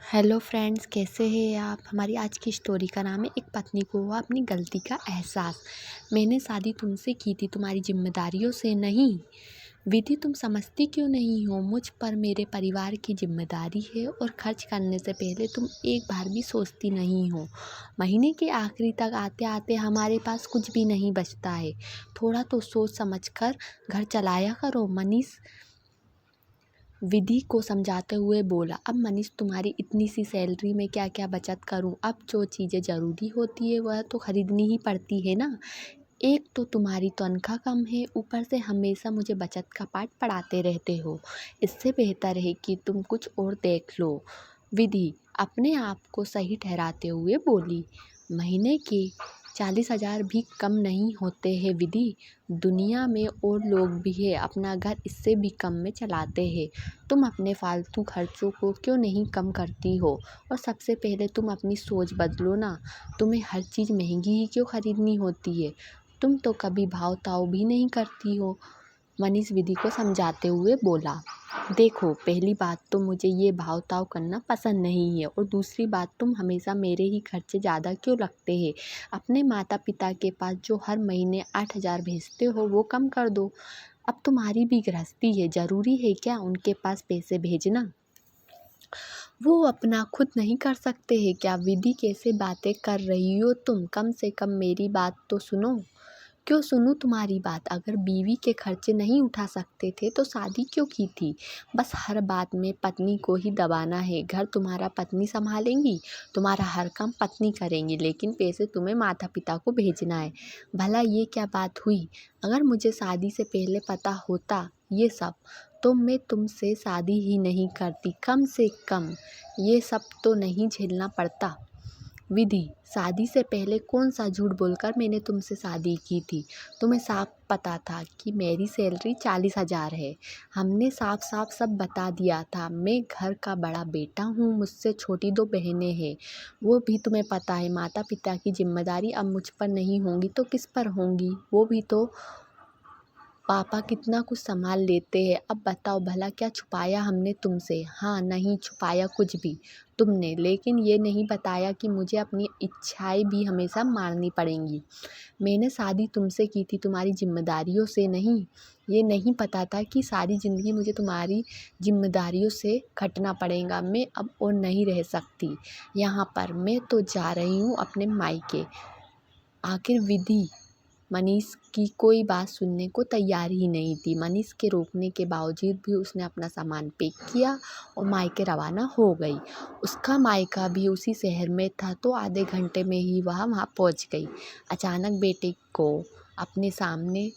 Hello friends, कैसे हैं आप। हमारी आज की स्टोरी का नाम है एक पत्नी को हुआ अपनी गलती का एहसास। मैंने शादी तुमसे की थी तुम्हारी जिम्मेदारियों से नहीं। विधि, तुम समझती क्यों नहीं हो, मुझ पर मेरे परिवार की जिम्मेदारी है और खर्च करने से पहले तुम एक बार भी सोचती नहीं हो। महीने के आखिरी तक आते आते हमारे पास कुछ भी नहीं बचता है। थोड़ा तो सोच समझ कर घर चलाया करो। मनीष विधि को समझाते हुए बोला, अब मनीष, तुम्हारी इतनी सी सैलरी में क्या क्या बचत करूं। अब जो चीज़ें ज़रूरी होती है वह तो खरीदनी ही पड़ती है ना। एक तो तुम्हारी तनख्वाह कम है, ऊपर से हमेशा मुझे बचत का पाठ पढ़ाते रहते हो। इससे बेहतर है कि तुम कुछ और देख लो। विधि अपने आप को सही ठहराते हुए बोली, महीने के 40,000 भी कम नहीं होते हैं विधि। दुनिया में और लोग भी है अपना घर इससे भी कम में चलाते हैं। तुम अपने फालतू खर्चों को क्यों नहीं कम करती हो। और सबसे पहले तुम अपनी सोच बदलो ना। तुम्हें हर चीज़ महंगी ही क्यों खरीदनी होती है। तुम तो कभी भाव ताव भी नहीं करती हो। मनीष विधि को समझाते हुए बोला, देखो, पहली बात तो मुझे ये भाव ताव करना पसंद नहीं है, और दूसरी बात, तुम हमेशा मेरे ही खर्चे ज़्यादा क्यों लगते हैं। अपने माता पिता के पास जो हर महीने 8,000 भेजते हो वो कम कर दो। अब तुम्हारी भी गृहस्थी है, ज़रूरी है क्या उनके पास पैसे भेजना। वो अपना खुद नहीं कर सकते हैं क्या। विधि, कैसे बातें कर रही हो तुम, कम से कम मेरी बात तो सुनो। क्यों सुनूं तुम्हारी बात। अगर बीवी के खर्चे नहीं उठा सकते थे तो शादी क्यों की थी। बस हर बात में पत्नी को ही दबाना है। घर तुम्हारा पत्नी संभालेंगी, तुम्हारा हर काम पत्नी करेंगी, लेकिन पैसे तुम्हें माता पिता को भेजना है। भला ये क्या बात हुई। अगर मुझे शादी से पहले पता होता ये सब तो मैं तुमसे शादी ही नहीं करती। कम से कम ये सब तो नहीं झेलना पड़ता। विधि, शादी से पहले कौन सा झूठ बोलकर मैंने तुमसे शादी की थी। तुम्हें साफ पता था कि मेरी सैलरी 40,000 है। हमने साफ साफ सब बता दिया था। मैं घर का बड़ा बेटा हूँ, मुझसे छोटी 2 बहनें हैं। वो भी तुम्हें पता है। माता पिता की जिम्मेदारी अब मुझ पर नहीं होंगी तो किस पर होंगी। वो भी तो पापा कितना कुछ संभाल लेते हैं। अब बताओ भला क्या छुपाया हमने तुमसे। हाँ, नहीं छुपाया कुछ भी तुमने, लेकिन ये नहीं बताया कि मुझे अपनी इच्छाएं भी हमेशा मारनी पड़ेंगी। मैंने शादी तुमसे की थी तुम्हारी जिम्मेदारियों से नहीं। ये नहीं पता था कि सारी ज़िंदगी मुझे तुम्हारी जिम्मेदारियों से खटना पड़ेगा। मैं अब और नहीं रह सकती यहाँ पर। मैं तो जा रही हूँ अपने मायके। आखिर विधि मनीष की कोई बात सुनने को तैयार ही नहीं थी। मनीष के रोकने के बावजूद भी उसने अपना सामान पैक किया और मायके रवाना हो गई। उसका मायका भी उसी शहर में था तो आधे घंटे में ही वह वहाँ पहुँच गई। अचानक बेटे को अपने सामने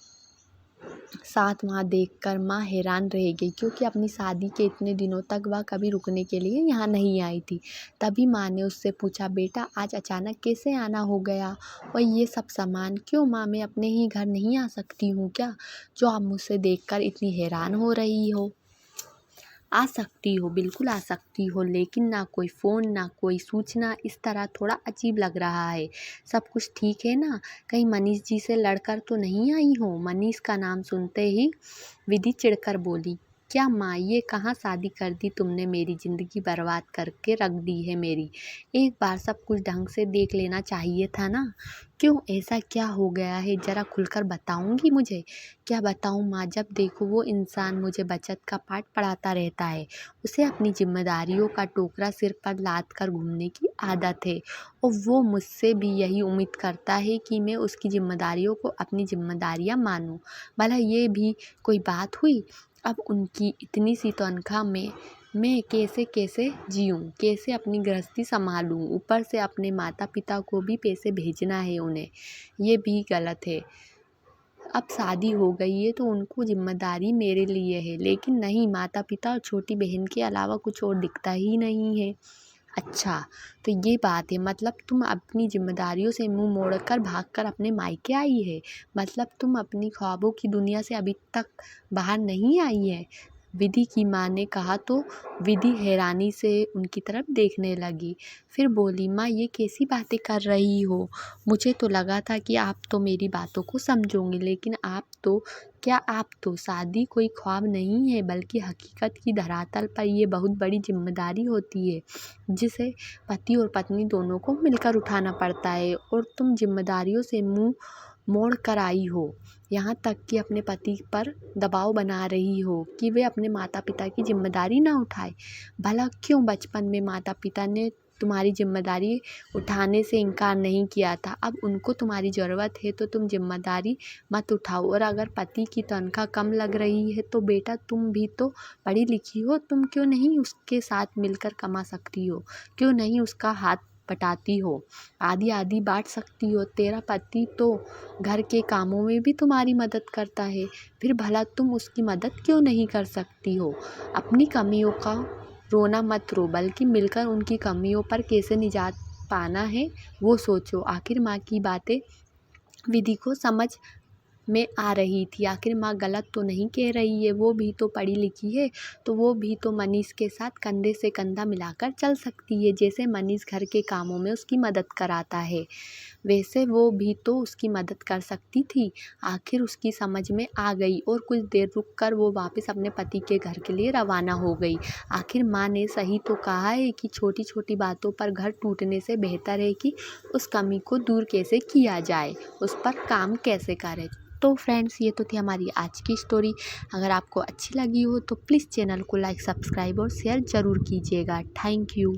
साथ वहाँ देखकर माँ हैरान रह गई, क्योंकि अपनी शादी के इतने दिनों तक वह कभी रुकने के लिए यहाँ नहीं आई थी। तभी माँ ने उससे पूछा, बेटा आज अचानक कैसे आना हो गया, और ये सब सामान क्यों। माँ, मैं अपने ही घर नहीं आ सकती हूँ क्या, जो आप मुझसे देखकर इतनी हैरान हो रही हो। आ सकती हो, बिल्कुल आ सकती हो, लेकिन ना कोई फ़ोन ना कोई सूचना। इस तरह थोड़ा अजीब लग रहा है। सब कुछ ठीक है ना, कहीं मनीष जी से लड़कर तो नहीं आई हो। मनीष का नाम सुनते ही विधि चिढ़कर बोली, क्या माँ, ये कहाँ शादी कर दी तुमने। मेरी ज़िंदगी बर्बाद करके रख दी है मेरी। एक बार सब कुछ ढंग से देख लेना चाहिए था ना। क्यों, ऐसा क्या हो गया है, ज़रा खुलकर बताऊंगी मुझे। क्या बताऊं माँ, जब देखो वो इंसान मुझे बचत का पाठ पढ़ाता रहता है। उसे अपनी जिम्मेदारियों का टोकरा सिर पर लाद कर घूमने की आदत है, और वो मुझसे भी यही उम्मीद करता है कि मैं उसकी जिम्मेदारियों को अपनी जिम्मेदारियाँ मानूं। भला ये भी कोई बात हुई। अब उनकी इतनी सी तनख्वाह में मैं कैसे कैसे जीऊँ, कैसे अपनी गृहस्थी संभालूँ। ऊपर से अपने माता पिता को भी पैसे भेजना है उन्हें, ये भी गलत है। अब शादी हो गई है तो उनको जिम्मेदारी मेरे लिए है, लेकिन नहीं, माता पिता और छोटी बहन के अलावा कुछ और दिखता ही नहीं है। अच्छा, तो ये बात है। मतलब तुम अपनी जिम्मेदारियों से मुंह मोड़कर भागकर अपने मायके आई है। मतलब तुम अपनी ख्वाबों की दुनिया से अभी तक बाहर नहीं आई है। विधि की माँ ने कहा तो विधि हैरानी से उनकी तरफ देखने लगी। फिर बोली, माँ ये कैसी बातें कर रही हो? मुझे तो लगा था कि आप तो मेरी बातों को समझोगे, लेकिन आप तो शादी कोई ख्वाब नहीं है बल्कि हकीकत की धरातल पर ये बहुत बड़ी जिम्मेदारी होती है जिसे पति और पत्नी दोनों को मिलकर उठाना पड़ता है। और तुम जिम्मेदारियों से मुंह मोड़ कर आई हो, यहाँ तक कि अपने पति पर दबाव बना रही हो कि वे अपने माता पिता की जिम्मेदारी ना उठाए। भला क्यों बचपन में माता पिता ने तुम्हारी जिम्मेदारी उठाने से इनकार नहीं किया था? अब उनको तुम्हारी ज़रूरत है तो तुम जिम्मेदारी मत उठाओ। और अगर पति की तनख्वाह कम लग रही है तो बेटा तुम भी तो पढ़ी लिखी हो, तुम क्यों नहीं उसके साथ मिलकर कमा सकती हो? क्यों नहीं उसका हाथ बटाती हो? आधी आधी बांट सकती हो। तेरा पति तो घर के कामों में भी तुम्हारी मदद करता है, फिर भला तुम उसकी मदद क्यों नहीं कर सकती हो? अपनी कमियों का रोना मत रो, बल्कि मिलकर उनकी कमियों पर कैसे निजात पाना है वो सोचो। आखिर माँ की बातें विधि को समझ में आ रही थी। आखिर माँ गलत तो नहीं कह रही है, वो भी तो पढ़ी लिखी है, तो वो भी तो मनीष के साथ कंधे से कंधा मिलाकर चल सकती है। जैसे मनीष घर के कामों में उसकी मदद कराता है, वैसे वो भी तो उसकी मदद कर सकती थी। आखिर उसकी समझ में आ गई और कुछ देर रुक कर वो वापस अपने पति के घर के लिए रवाना हो गई। आखिर माँ ने सही तो कहा है कि छोटी छोटी बातों पर घर टूटने से बेहतर है कि उस कमी को दूर कैसे किया जाए, उस पर काम कैसे करें। तो फ्रेंड्स, ये तो थी हमारी आज की स्टोरी। अगर आपको अच्छी लगी हो तो प्लीज़ चैनल को लाइक, सब्सक्राइब और शेयर ज़रूर कीजिएगा। Thank you.